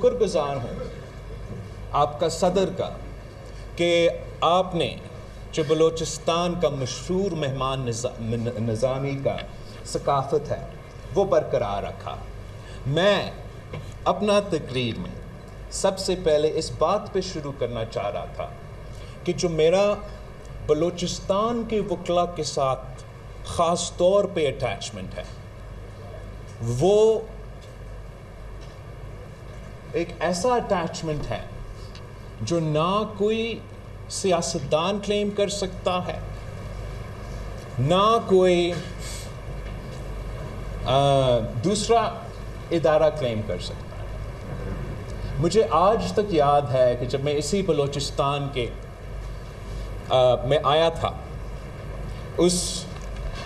شکر گزار ہوں آپ کا صدر کا کہ آپ نے جو بلوچستان کا مشہور مہمان نظامی کا ثقافت ہے وہ برقرار رکھا۔ میں اپنا تقریر میں سب سے پہلے اس بات پہ شروع کرنا چاہ رہا تھا کہ جو میرا بلوچستان کے وکلاء کے ساتھ خاص طور پہ اٹیچمنٹ ہے وہ ایک ایسا اٹیچمنٹ ہے جو نہ کوئی سیاستدان کلیم کر سکتا ہے، نہ کوئی دوسرا ادارہ کلیم کر سکتا ہے۔ مجھے آج تک یاد ہے کہ جب میں اسی بلوچستان کے میں آیا تھا اس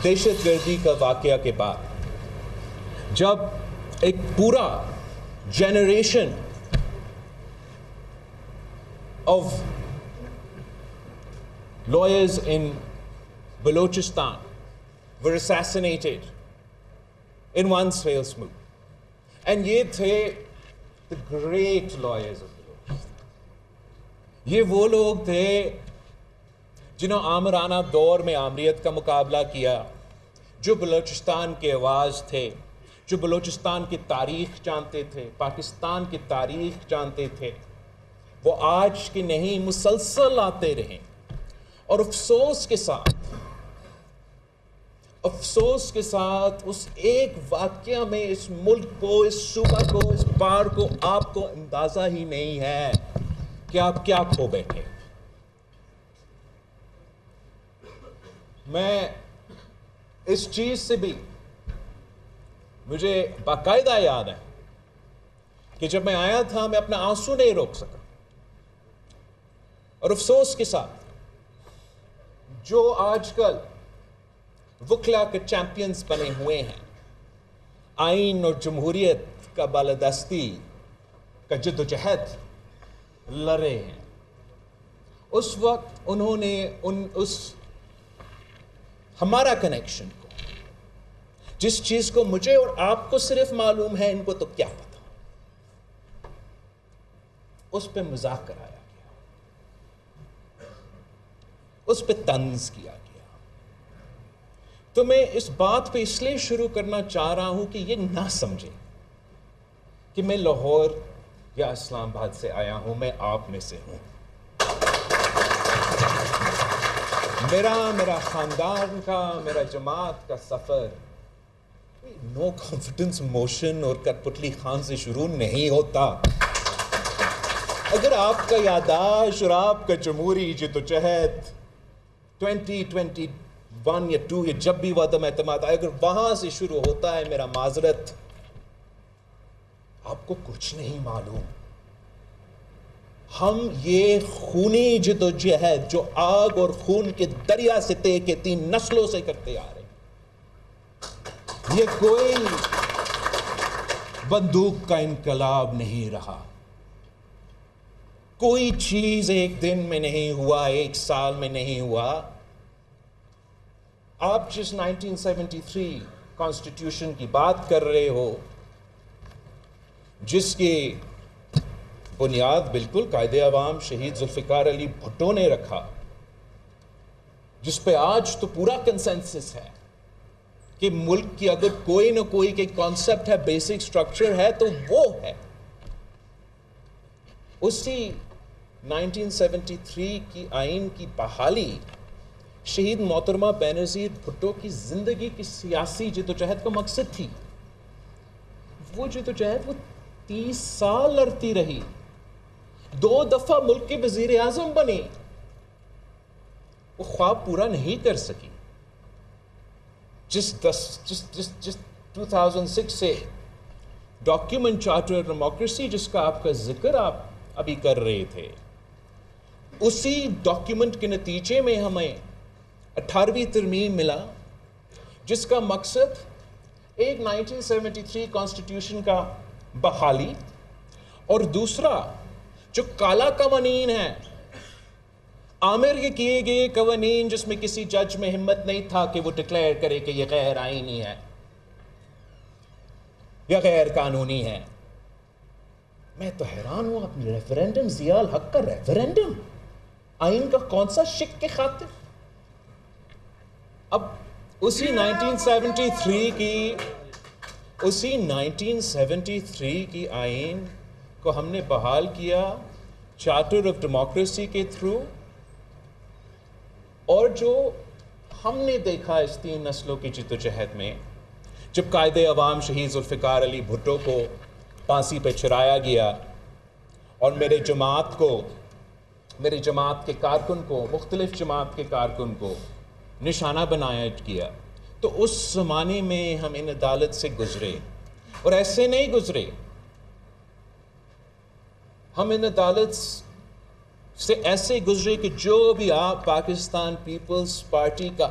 دہشت گردی کا واقعہ کے بعد، جب ایک پورا generation of lawyers in Balochistan were assassinated in one fell swoop. And یہ تھے the great lawyers of Balochistan. یہ وہ لوگ تھے جنہوں آمرانہ دور میں آمریت کا مقابلہ کیا، جو بلوچستان کے آواز تھے، جو بلوچستان کی تاریخ جانتے تھے، پاکستان کی تاریخ جانتے تھے۔ وہ آج کے نہیں مسلسل آتے رہے، اور افسوس کے ساتھ اس ایک واقعہ میں اس ملک کو، اس صوبہ کو، اس بار کو آپ کو اندازہ ہی نہیں ہے کہ آپ کیا کھو بیٹھے۔ میں اس چیز سے بھی مجھے باقاعدہ یاد ہے کہ جب میں آیا تھا میں اپنا آنسو نہیں روک سکا، اور افسوس کے ساتھ جو آج کل وکلا کے چیمپئنز بنے ہوئے ہیں، آئین اور جمہوریت کا بالادستی کا جد و جہد لڑے ہیں، اس وقت انہوں نے ہمارا کنیکشن کو، جس چیز کو مجھے اور آپ کو صرف معلوم ہے، ان کو تو کیا پتا، اس پہ مذاق کرایا گیا، اس پہ طنز کیا گیا۔ تو میں اس بات پہ اس لیے شروع کرنا چاہ رہا ہوں کہ یہ نہ سمجھیں کہ میں لاہور یا اسلام آباد سے آیا ہوں، میں آپ میں سے ہوں۔ میرا خاندان کا، میرا جماعت کا سفر نو کانفیڈنس موشن اور کٹ پتلی خان سے شروع نہیں ہوتا۔ اگر آپ کا یادداشت اور آپ کا جمہوری جدوجہد 2021 یا 2 یا جب بھی وعدم اعتماد آئے، اگر وہاں سے شروع ہوتا ہے، میرا معذرت، آپ کو کچھ نہیں معلوم۔ ہم یہ خونی جدوجہد جو آگ اور خون کے دریا سے طے کے 3 نسلوں سے کرتے آ رہے ہیں، یہ کوئی بندوق کا انقلاب نہیں رہا، کوئی چیز ایک دن میں نہیں ہوا، ایک سال میں نہیں ہوا۔ آپ جس 1973 کانسٹیٹیوشن کی بات کر رہے ہو، جس کی بنیاد بالکل قائد عوام شہید ذوالفقار علی بھٹو نے رکھا، جس پہ آج تو پورا کنسنسس ہے کہ ملک کی اگر کوئی نہ کوئی کہ کانسیپٹ ہے، بیسک سٹرکچر ہے، تو وہ ہے اسی 1973 کی آئین کی بحالی شہید محترمہ بینظیر بھٹو کی زندگی کی سیاسی جدوجہد کا مقصد تھی۔ وہ جدوجہد وہ 30 سال لڑتی رہی، 2 دفعہ ملک کے وزیر اعظم بنی، وہ خواب پورا نہیں کر سکی۔ جس 2006 سے ڈاکیومنٹ چارٹر ڈیموکریسی جس کا آپ کا ذکر آپ ابھی کر رہے تھے، اسی ڈاکیومنٹ کے نتیجے میں ہمیں 18ویں ترمیم ملا، جس کا مقصد ایک 1973 کانسٹیٹیوشن کا بحالی، اور دوسرا جو کالا قوانین ہیں، عامر کے کیے گئے قوانین، جس میں کسی جج میں ہمت نہیں تھا کہ وہ ڈکلیئر کرے کہ یہ غیر آئینی ہے یا غیر قانونی ہے، میں تو حیران ہوں، اپنی ریفرینڈم، ضیاء الحق کا ریفرینڈم آئین کا کون سا شک کے خاطر؟ اب اسی 1973 کی آئین کو ہم نے بحال کیا چارٹر آف ڈیموکریسی کے تھرو، اور جو ہم نے دیکھا اس 3 نسلوں کی جدوجہد میں، جب قائد عوام شہید ذوالفقار علی بھٹو کو پھانسی پہ چڑھایا گیا اور میرے جماعت کے کارکن کو، مختلف جماعت کے کارکن کو نشانہ بنایا گیا، تو اس زمانے میں ہم ان عدالت سے گزرے، اور ایسے نہیں گزرے، ہم ان عدالت سے ایسے گزرے کہ جو بھی آپ پاکستان پیپلز پارٹی کا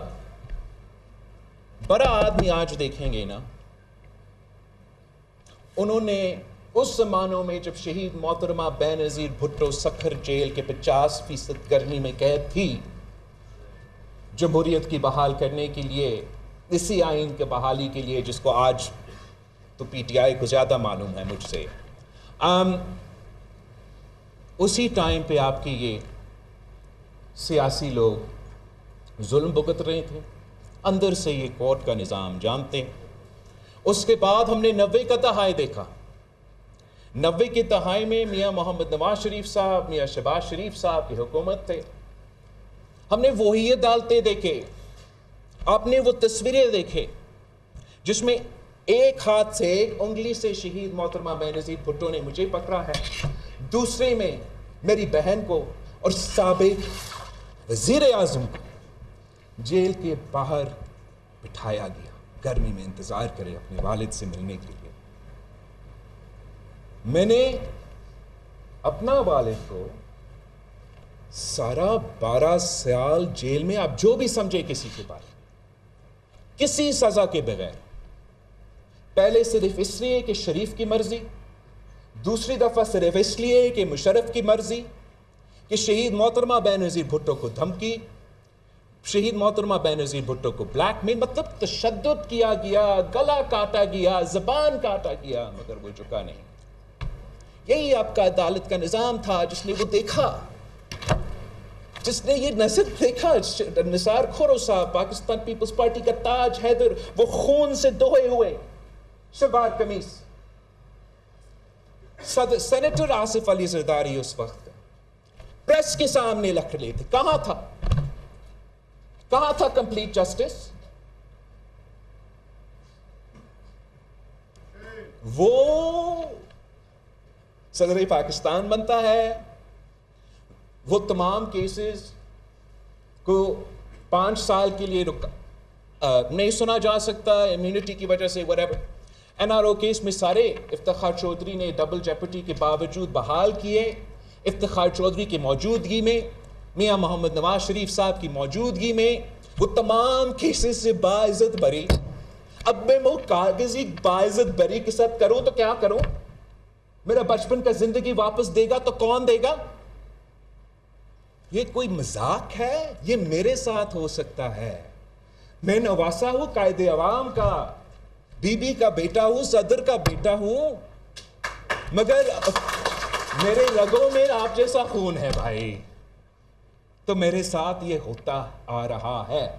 بڑا آدمی آج دیکھیں گے نا، انہوں نے اس زمانوں میں جب شہید محترمہ بے نظیر بھٹو سکھر جیل کے 50% گرمی میں قید تھی، جمہوریت کی بحال کرنے کے لیے، اسی آئین کے بحالی کے لیے، جس کو آج تو پی ٹی آئی کو زیادہ معلوم ہے مجھ سے، اسی ٹائم پہ آپ کے یہ سیاسی لوگ ظلم بھگت رہے تھے، اندر سے یہ کورٹ کا نظام جانتے ہیں۔ اس کے بعد ہم نے 90 کا دہائی دیکھا۔ 90 کی دہائی میں میاں محمد نواز شریف صاحب، میاں شہباز شریف صاحب کی حکومت تھے، ہم نے وہی عدالتیں دیکھے، آپ نے وہ تصویریں دیکھے جس میں ایک ہاتھ سے، ایک انگلی سے شہید محترمہ بے نظیر بھٹو نے مجھے پکڑا ہے، دوسرے میں میری بہن کو اور سابق وزیر اعظم کو جیل کے باہر بٹھایا گیا، گرمی میں انتظار کرے اپنے والد سے ملنے کے لیے۔ میں نے اپنا والد کو سارا 12 سال جیل میں، آپ جو بھی سمجھے کسی کے بارے، کسی سزا کے بغیر، پہلے صرف اس لیے کہ شریف کی مرضی، دوسری دفعہ صرف اس لیے کہ مشرف کی مرضی، کہ شہید محترمہ بے نظیر بھٹو کو دھمکی، شہید محترمہ بے نظیر بھٹو کو بلیک میل، مطلب تشدد کیا گیا، گلا کاٹا گیا، زبان کاٹا گیا، مگر وہ جھکا نہیں۔ یہی آپ کا عدالت کا نظام تھا جس نے وہ دیکھا، جس نے یہ نظر دیکھا۔ نثار کھورو صاحب، پاکستان پیپلز پارٹی کا تاج حیدر، وہ خون سے دھوئے ہوئے شلوار قمیص، سینیٹر آصف علی زرداری اس وقت پریس کے سامنے لکھ رہے تھے، کہاں تھا کمپلیٹ جسٹس؟ وہ صدر پاکستان بنتا ہے، وہ تمام کیسز کو 5 سال کے لیے نہیں سنا جا سکتا امیونٹی کی وجہ سے، whatever۔ N R O case میں سارے افتخار چودھری نے ڈبل جیپٹی کے باوجود بحال کیے۔ افتخار چودھری کی موجودگی میں، میاں محمد نواز شریف صاحب کی موجودگی میں، وہ تمام کیسز سے باعزت بری۔ اب میں وہ کاغذی باعزت بری کے ساتھ کروں تو کیا کروں؟ میرا بچپن کا زندگی واپس دے گا تو کون دے گا؟ یہ کوئی مذاق ہے؟ یہ میرے ساتھ ہو سکتا ہے، میں نواسا ہوں قائد عوام کا، بی بی کا بیٹا ہوں، صدر کا بیٹا ہوں، مگر میرے رگوں میں آپ جیسا خون ہے بھائی، تو میرے ساتھ یہ ہوتا آ رہا ہے۔